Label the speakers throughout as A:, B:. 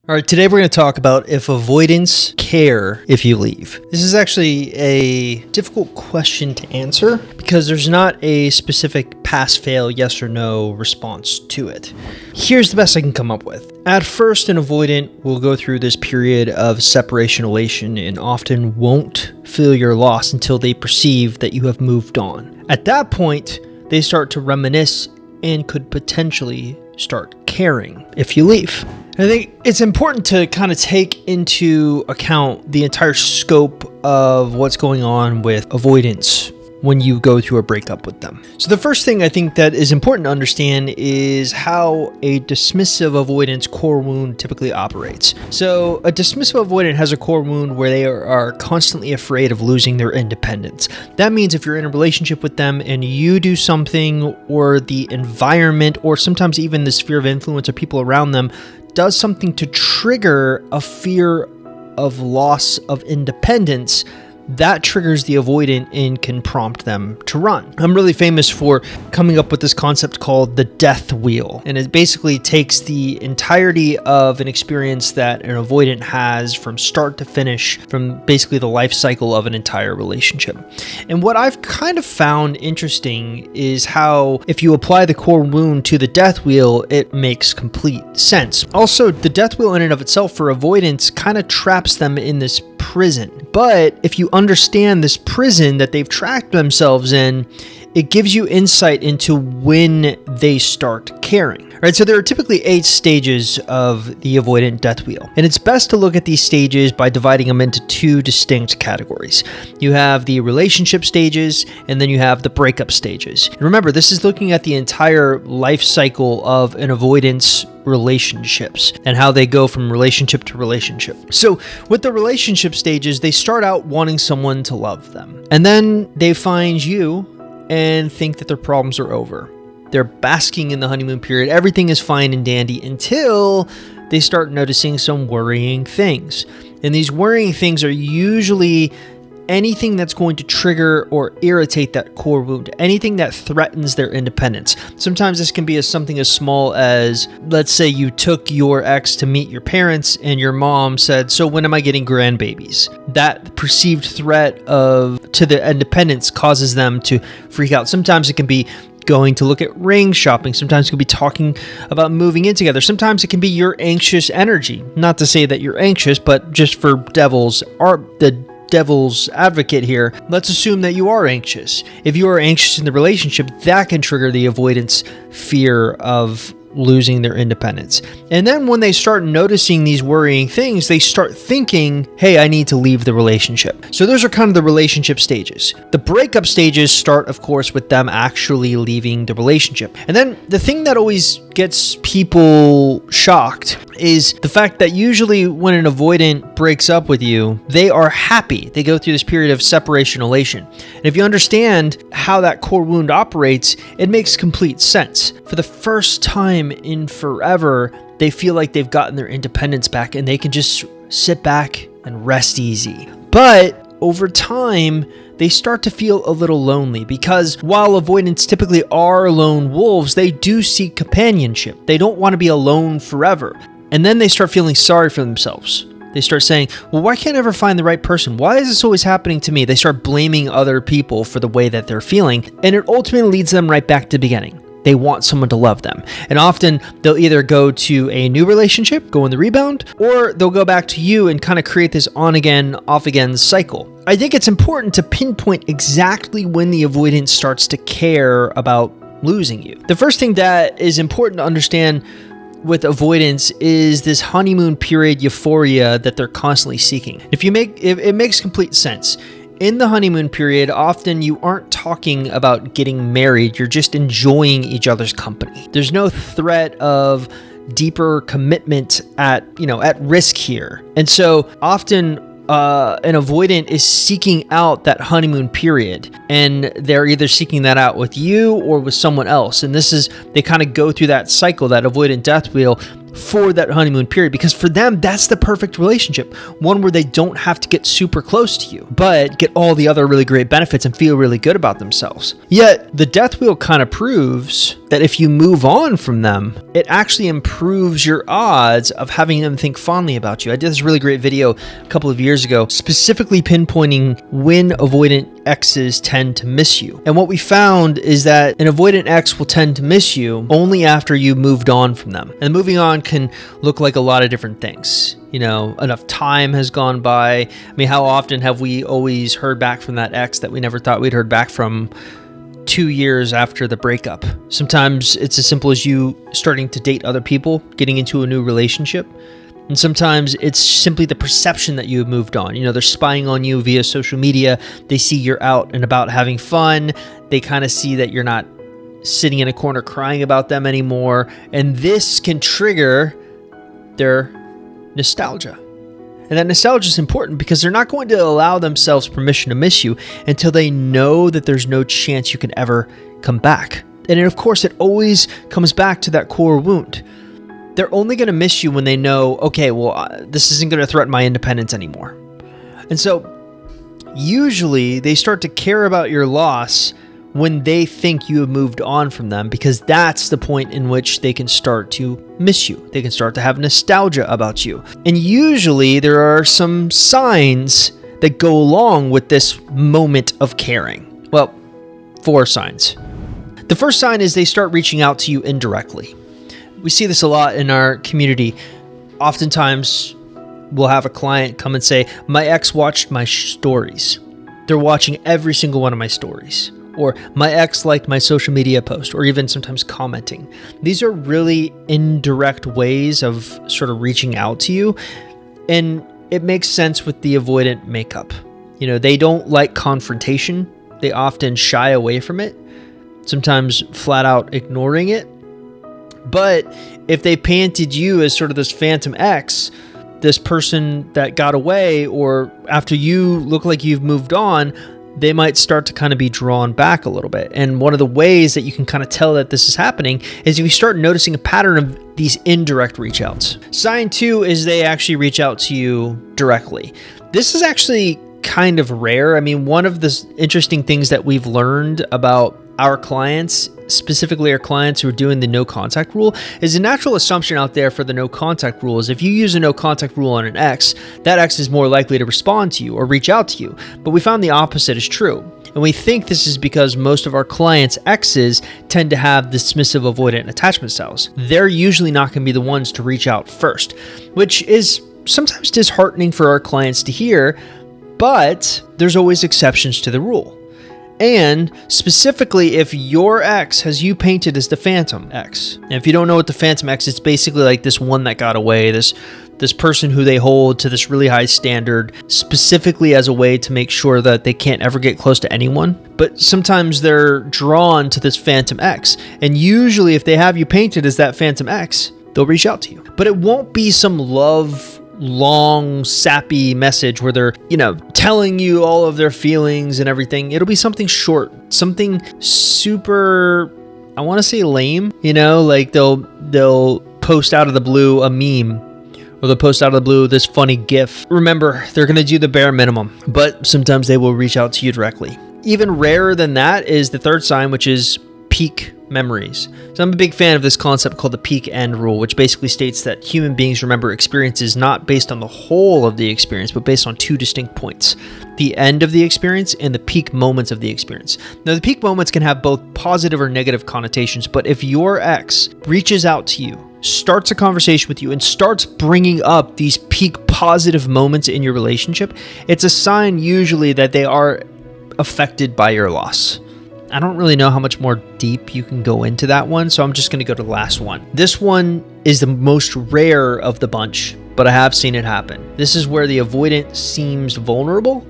A: All right, today we're going to talk about if avoidants care if you leave. This is actually a difficult question to answer because there's not a specific pass-fail, yes or no response to it. Here's the best I can come up with. At first, an avoidant will go through this period of separation elation and often won't feel your loss until they perceive that you have moved on. At that point, they start to reminisce and could potentially start caring if you leave. I think it's important to kind of take into account the entire scope of what's going on with avoidance when you go through a breakup with them. So the first thing I think that is important to understand is how a dismissive avoidance core wound typically operates. So a dismissive avoidant has a core wound where they are constantly afraid of losing their independence. That means if you're in a relationship with them and you do something, or the environment, or sometimes even the sphere of influence or people around them does something to trigger a fear of loss of independence, that triggers the avoidant and can prompt them to run. I'm really famous for coming up with this concept called the death wheel. And it basically takes the entirety of an experience that an avoidant has from start to finish, from basically the life cycle of an entire relationship. And what I've kind of found interesting is how if you apply the core wound to the death wheel, it makes complete sense. Also, the death wheel in and of itself for avoidance kind of traps them in this prison. But if you understand this prison that they've trapped themselves in, it gives you insight into when they start caring. Right, so there are typically 8 stages of the avoidant death wheel, and it's best to look at these stages by dividing them into 2 distinct categories. You have the relationship stages, and then you have the breakup stages. And remember, this is looking at the entire life cycle of an avoidance relationships and how they go from relationship to relationship. So with the relationship stages, they start out wanting someone to love them, and then they find you and think that their problems are over. They're basking in the honeymoon period. Everything is fine and dandy until they start noticing some worrying things. And these worrying things are usually anything that's going to trigger or irritate that core wound, anything that threatens their independence. Sometimes this can be something as small as, let's say you took your ex to meet your parents and your mom said, "So when am I getting grandbabies?" That perceived threat to the independence causes them to freak out. Sometimes it can be going to look at ring shopping. Sometimes it could be talking about moving in together. Sometimes it can be your anxious energy. Not to say that you're anxious, but just for the devil's advocate here, let's assume that you are anxious. If you are anxious in the relationship, that can trigger the avoidance fear of losing their independence. And then when they start noticing these worrying things, they start thinking, hey, I need to leave the relationship. So those are kind of the relationship stages. The breakup stages start, of course, with them actually leaving the relationship. And then the thing that always gets people shocked is the fact that usually when an avoidant breaks up with you, they are happy. They go through this period of separation elation. And if you understand how that core wound operates, it makes complete sense. For the first time in forever, they feel like they've gotten their independence back and they can just sit back and rest easy. But over time, they start to feel a little lonely because while avoidants typically are lone wolves, they do seek companionship. They don't want to be alone forever. And then they start feeling sorry for themselves. They start saying, well, why can't I ever find the right person? Why is this always happening to me? They start blaming other people for the way that they're feeling. And it ultimately leads them right back to the beginning. They want someone to love them. And often they'll either go to a new relationship, go in the rebound, or they'll go back to you and kind of create this on again, off again cycle. I think it's important to pinpoint exactly when the avoidance starts to care about losing you. The first thing that is important to understand with avoidance is this honeymoon period euphoria that they're constantly seeking. It makes complete sense. In the honeymoon period, often you aren't talking about getting married, you're just enjoying each other's company. There's no threat of deeper commitment at risk here. And so often an avoidant is seeking out that honeymoon period, and they're either seeking that out with you or with someone else. And they kind of go through that cycle, that avoidant death wheel, for that honeymoon period, because for them, that's the perfect relationship. One where they don't have to get super close to you, but get all the other really great benefits and feel really good about themselves. Yet the death wheel kind of proves that if you move on from them, it actually improves your odds of having them think fondly about you. I did this really great video a couple of years ago, specifically pinpointing when avoidant exes tend to miss you. And what we found is that an avoidant ex will tend to miss you only after you moved on from them. And moving on can look like a lot of different things. You know, enough time has gone by. I mean, how often have we always heard back from that ex that we never thought we'd heard back from 2 years after the breakup? Sometimes it's as simple as you starting to date other people, getting into a new relationship. And sometimes it's simply the perception that you have moved on. You know, they're spying on you via social media. They see you're out and about having fun. They kind of see that you're not sitting in a corner crying about them anymore. And this can trigger their nostalgia. And that nostalgia is important because they're not going to allow themselves permission to miss you until they know that there's no chance you can ever come back. And of course, it always comes back to that core wound. They're only going to miss you when they know, okay, well, this isn't going to threaten my independence anymore. And so usually they start to care about your loss when they think you have moved on from them, because that's the point in which they can start to miss you. They can start to have nostalgia about you. And usually there are some signs that go along with this moment of caring. Well, 4 signs. The first sign is they start reaching out to you indirectly. We see this a lot in our community. Oftentimes, we'll have a client come and say, my ex watched my stories. They're watching every single one of my stories. Or my ex liked my social media post, or even sometimes commenting. These are really indirect ways of sort of reaching out to you. And it makes sense with the avoidant makeup. You know, they don't like confrontation. They often shy away from it, sometimes flat out ignoring it. But if they painted you as sort of this phantom ex, this person that got away, or after you look like you've moved on, they might start to kind of be drawn back a little bit. And one of the ways that you can kind of tell that this is happening is if you start noticing a pattern of these indirect reach outs. Sign 2 is they actually reach out to you directly. This is actually kind of rare. I mean, one of the interesting things that we've learned about our clients, specifically our clients who are doing the no contact rule, is a natural assumption out there for the no contact rule is if you use a no contact rule on an ex, that ex is more likely to respond to you or reach out to you. But we found the opposite is true. And we think this is because most of our clients' exes tend to have dismissive avoidant attachment styles. They're usually not going to be the ones to reach out first, which is sometimes disheartening for our clients to hear, but there's always exceptions to the rule. And specifically, if your ex has you painted as the phantom ex, and if you don't know what the phantom ex is, it's basically like this one that got away, this person who they hold to this really high standard, specifically as a way to make sure that they can't ever get close to anyone. But sometimes they're drawn to this phantom ex. And usually if they have you painted as that phantom ex, they'll reach out to you. But it won't be some long, sappy message where they're, telling you all of their feelings and everything. It'll be something short, something super, I want to say lame, like they'll post out of the blue a meme, or they'll post out of the blue this funny GIF. Remember, they're going to do the bare minimum, but sometimes they will reach out to you directly. Even rarer than that is the third sign, which is peak memories. So I'm a big fan of this concept called the peak end rule, which basically states that human beings remember experiences not based on the whole of the experience, but based on 2 distinct points: the end of the experience and the peak moments of the experience. Now, the peak moments can have both positive or negative connotations, but if your ex reaches out to you, starts a conversation with you, and starts bringing up these peak positive moments in your relationship, it's a sign usually that they are affected by your loss. I don't really know how much more deep you can go into that one, so I'm just going to go to the last one. This one is the most rare of the bunch, but I have seen it happen. This is where the avoidant seems vulnerable,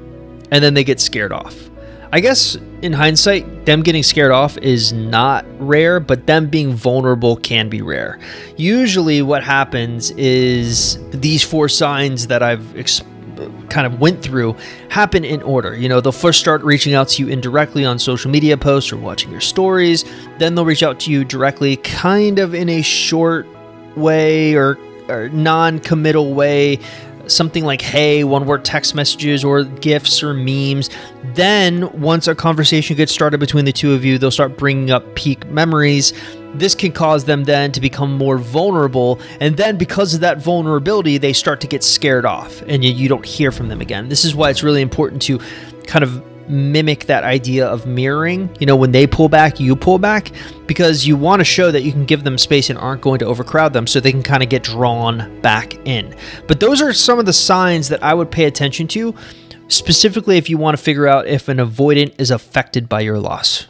A: and then they get scared off. I guess in hindsight, them getting scared off is not rare, but them being vulnerable can be rare. Usually what happens is these 4 signs that I've kind of went through happen in order. They'll first start reaching out to you indirectly on social media posts or watching your stories. Then they'll reach out to you directly, kind of in a short way or non-committal way, something like hey, one-word text messages or gifs or memes. Then once a conversation gets started between the two of you, they'll start bringing up peak memories. This can cause them then to become more vulnerable, and then because of that vulnerability, they start to get scared off, and you don't hear from them again. This is why it's really important to kind of mimic that idea of mirroring. When they pull back, you pull back, because you want to show that you can give them space and aren't going to overcrowd them, so they can kind of get drawn back in. But those are some of the signs that I would pay attention to, specifically if you want to figure out if an avoidant is affected by your loss.